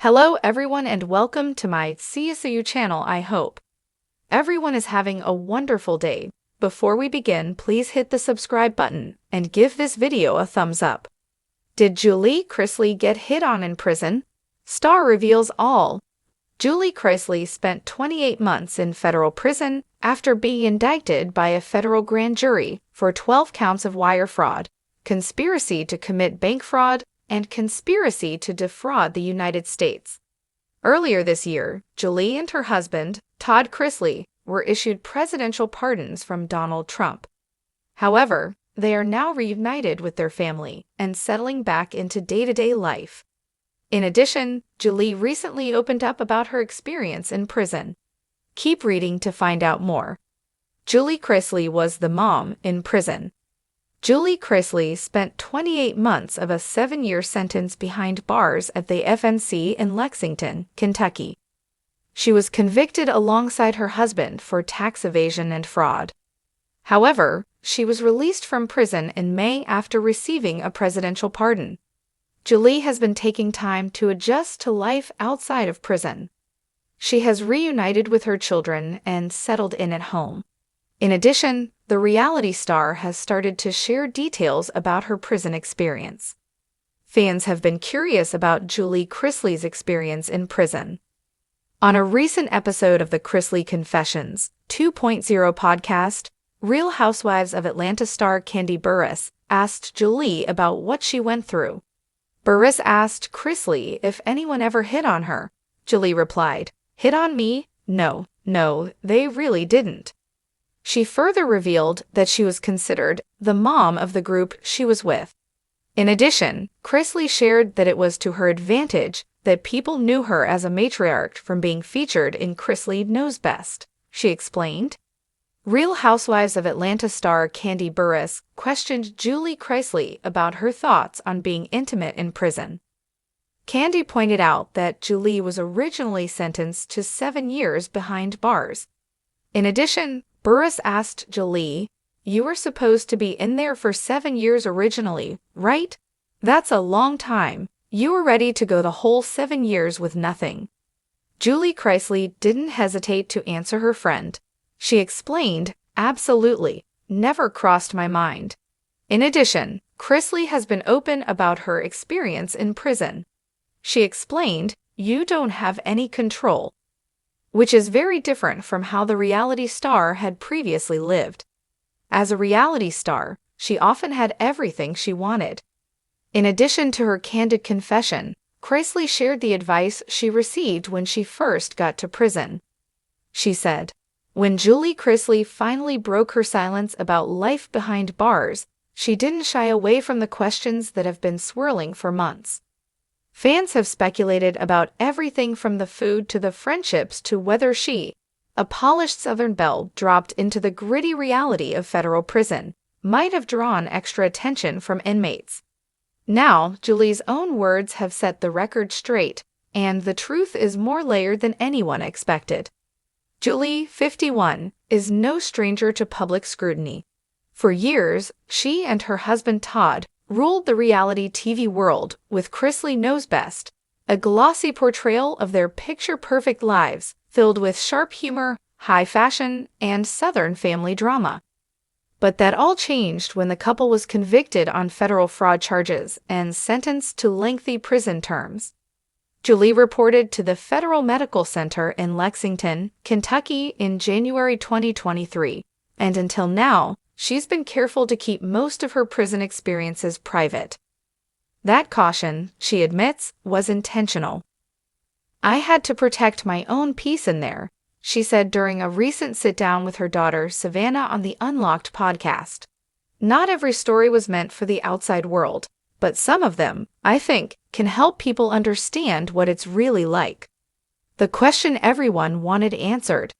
Hello everyone and welcome to my CSU channel. I hope everyone is having a wonderful day. Before we begin, please hit the subscribe button and give this video a thumbs up. Did Julie Chrisley get hit on in prison? Star reveals all. Julie Chrisley spent 28 months in federal prison after being indicted by a federal grand jury for 12 counts of wire fraud, conspiracy to commit bank fraud, and conspiracy to defraud the United States. Earlier this year, Julie and her husband, Todd Chrisley, were issued presidential pardons from Donald Trump. However, they are now reunited with their family and settling back into day-to-day life. In addition, Julie recently opened up about her experience in prison. Keep reading to find out more. Julie Chrisley was the mom in prison. Julie Chrisley spent 28 months of a 7-year sentence behind bars at the FNC in Lexington, Kentucky. She was convicted alongside her husband for tax evasion and fraud. However, she was released from prison in May after receiving a presidential pardon. Julie has been taking time to adjust to life outside of prison. She has reunited with her children and settled in at home. In addition, the reality star has started to share details about her prison experience. Fans have been curious about Julie Chrisley's experience in prison. On a recent episode of the Chrisley Confessions 2.0 podcast, Real Housewives of Atlanta star Kandi Burruss asked Julie about what she went through. Burruss asked Chrisley if anyone ever hit on her. Julie replied, "Hit on me? No, they really didn't." She further revealed that she was considered the mom of the group she was with. In addition, Chrisley shared that it was to her advantage that people knew her as a matriarch from being featured in Chrisley Knows Best. She explained. Real Housewives of Atlanta star Kandi Burruss questioned Julie Chrisley about her thoughts on being intimate in prison. Kandi pointed out that Julie was originally sentenced to 7 years behind bars. In addition, Burruss asked Julie, "You were supposed to be in there for 7 years originally, right? That's a long time. You were ready to go the whole 7 years with nothing." Julie Chrisley didn't hesitate to answer her friend. She explained, "Absolutely, never crossed my mind." In addition, Chrisley has been open about her experience in prison. She explained, "You don't have any control," which is very different from how the reality star had previously lived. As a reality star, she often had everything she wanted. In addition to her candid confession, Chrisley shared the advice she received when she first got to prison. She said, when Julie Chrisley finally broke her silence about life behind bars, she didn't shy away from the questions that have been swirling for months. Fans have speculated about everything from the food to the friendships to whether she, a polished Southern belle dropped into the gritty reality of federal prison, might have drawn extra attention from inmates. Now, Julie's own words have set the record straight, and the truth is more layered than anyone expected. Julie, 51, is no stranger to public scrutiny. For years, she and her husband Todd ruled the reality TV world with Chrisley Knows Best, a glossy portrayal of their picture-perfect lives filled with sharp humor, high fashion, and Southern family drama. But that all changed when the couple was convicted on federal fraud charges and sentenced to lengthy prison terms. Julie reported to the Federal Medical Center in Lexington, Kentucky in January 2023, and until now, she's been careful to keep most of her prison experiences private. That caution, she admits, was intentional. "I had to protect my own peace in there," she said during a recent sit-down with her daughter Savannah on the Unlocked podcast. "Not every story was meant for the outside world, but some of them, I think, can help people understand what it's really like." The question everyone wanted answered.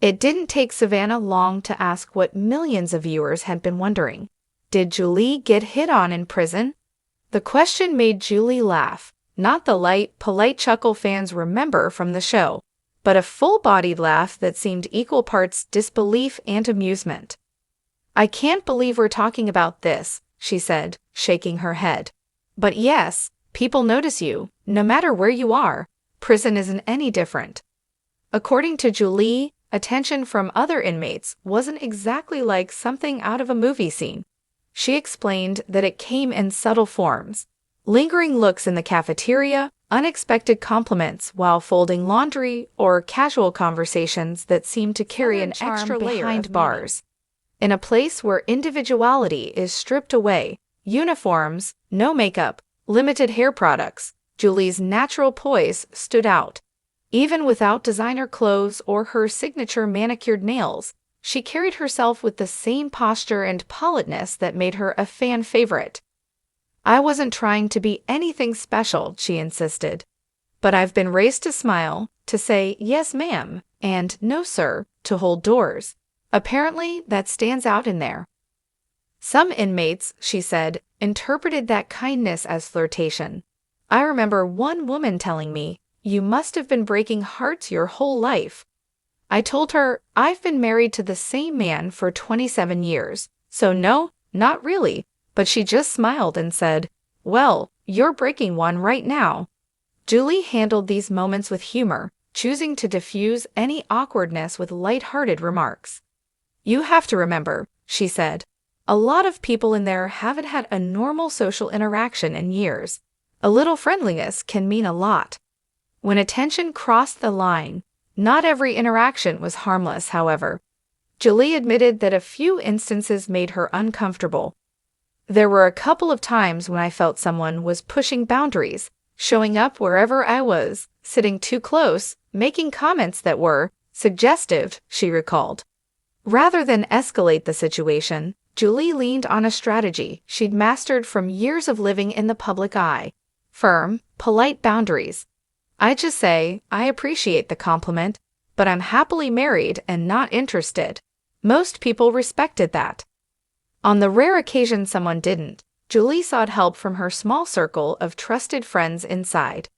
It didn't take Savannah long to ask what millions of viewers had been wondering. Did Julie get hit on in prison? The question made Julie laugh, not the light, polite chuckle fans remember from the show, but a full-bodied laugh that seemed equal parts disbelief and amusement. "I can't believe we're talking about this," she said, shaking her head. "But yes, people notice you, no matter where you are. Prison isn't any different. According to Julie, attention from other inmates wasn't exactly like something out of a movie scene. She explained that it came in subtle forms: lingering looks in the cafeteria, unexpected compliments while folding laundry, or casual conversations that seemed to carry an extra layer behind bars. In a place where individuality is stripped away, uniforms, no makeup, limited hair products, Julie's natural poise stood out. Even without designer clothes or her signature manicured nails, she carried herself with the same posture and politeness that made her a fan favorite. "I wasn't trying to be anything special," she insisted. "But I've been raised to smile, to say 'yes, ma'am' and 'no, sir,' to hold doors. Apparently, that stands out in there." Some inmates, she said, interpreted that kindness as flirtation. "I remember one woman telling me, 'You must have been breaking hearts your whole life.' I told her, 'I've been married to the same man for 27 years, so no, not really,' but she just smiled and said, 'Well, you're breaking one right now.'" Julie handled these moments with humor, choosing to diffuse any awkwardness with light-hearted remarks. "You have to remember," she said, "a lot of people in there haven't had a normal social interaction in years. A little friendliness can mean a lot." When attention crossed the line, not every interaction was harmless, however. Julie admitted that a few instances made her uncomfortable. "There were a couple of times when I felt someone was pushing boundaries, showing up wherever I was, sitting too close, making comments that were suggestive," she recalled. Rather than escalate the situation, Julie leaned on a strategy she'd mastered from years of living in the public eye: firm, polite boundaries. "I just say, 'I appreciate the compliment, but I'm happily married and not interested.'" Most people respected that. On the rare occasion someone didn't, Julie sought help from her small circle of trusted friends inside.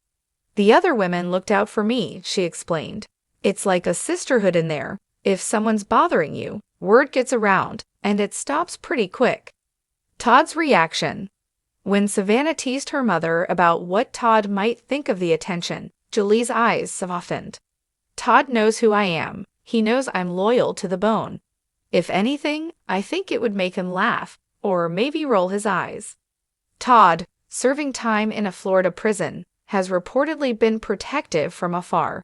"The other women looked out for me," she explained. "It's like a sisterhood in there. If someone's bothering you, word gets around, and it stops pretty quick." Todd's reaction. When Savannah teased her mother about what Todd might think of the attention, Julie's eyes softened. "Todd knows who I am. He knows I'm loyal to the bone. If anything, I think it would make him laugh, or maybe roll his eyes." Todd, serving time in a Florida prison, has reportedly been protective from afar.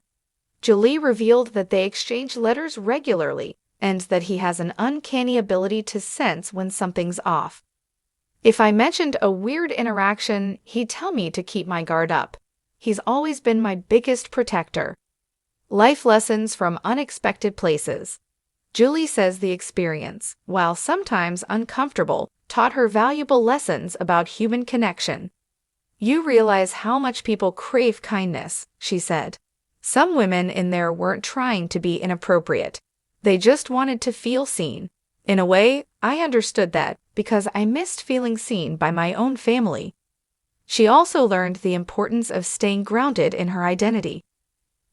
Julie revealed that they exchange letters regularly and that he has an uncanny ability to sense when something's off. "If I mentioned a weird interaction, he'd tell me to keep my guard up. He's always been my biggest protector." Life lessons from unexpected places. Julie says the experience, while sometimes uncomfortable, taught her valuable lessons about human connection. "You realize how much people crave kindness," she said. "Some women in there weren't trying to be inappropriate. They just wanted to feel seen. In a way, I understood that because I missed feeling seen by my own family." She also learned the importance of staying grounded in her identity.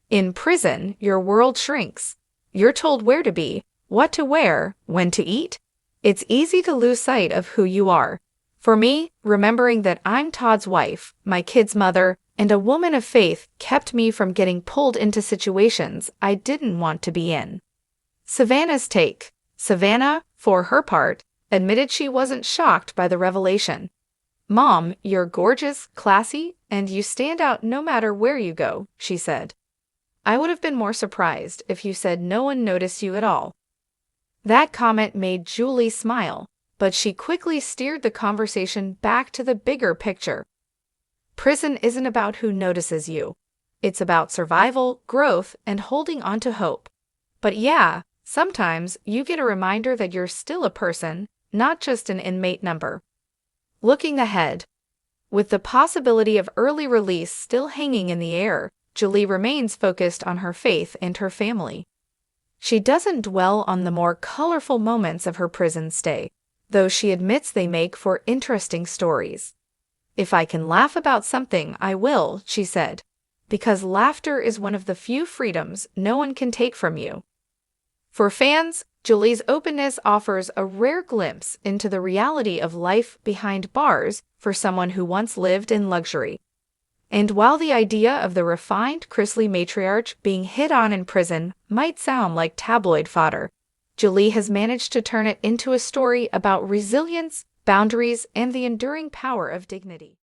In prison, your world shrinks. You're told where to be, what to wear, when to eat. It's easy to lose sight of who you are. For me, remembering that I'm Todd's wife, my kid's mother, and a woman of faith kept me from getting pulled into situations I didn't want to be in. Savannah's take. Savannah, for her part, admitted she wasn't shocked by the revelation. "Mom, you're gorgeous, classy, and you stand out no matter where you go," she said. "I would have been more surprised if you said no one noticed you at all." That comment made Julie smile, but she quickly steered the conversation back to the bigger picture. Prison isn't about who notices you. It's about survival, growth, and holding on to hope. But yeah, sometimes you get a reminder that you're still a person, not just an inmate number. Looking ahead. With the possibility of early release still hanging in the air, Julie remains focused on her faith and her family. She doesn't dwell on the more colorful moments of her prison stay, though she admits they make for interesting stories. "If I can laugh about something, I will," she said, "because laughter is one of the few freedoms no one can take from you." For fans, Julie's openness offers a rare glimpse into the reality of life behind bars for someone who once lived in luxury. And while the idea of the refined Chrisley matriarch being hit on in prison might sound like tabloid fodder, Jolie has managed to turn it into a story about resilience, boundaries, and the enduring power of dignity.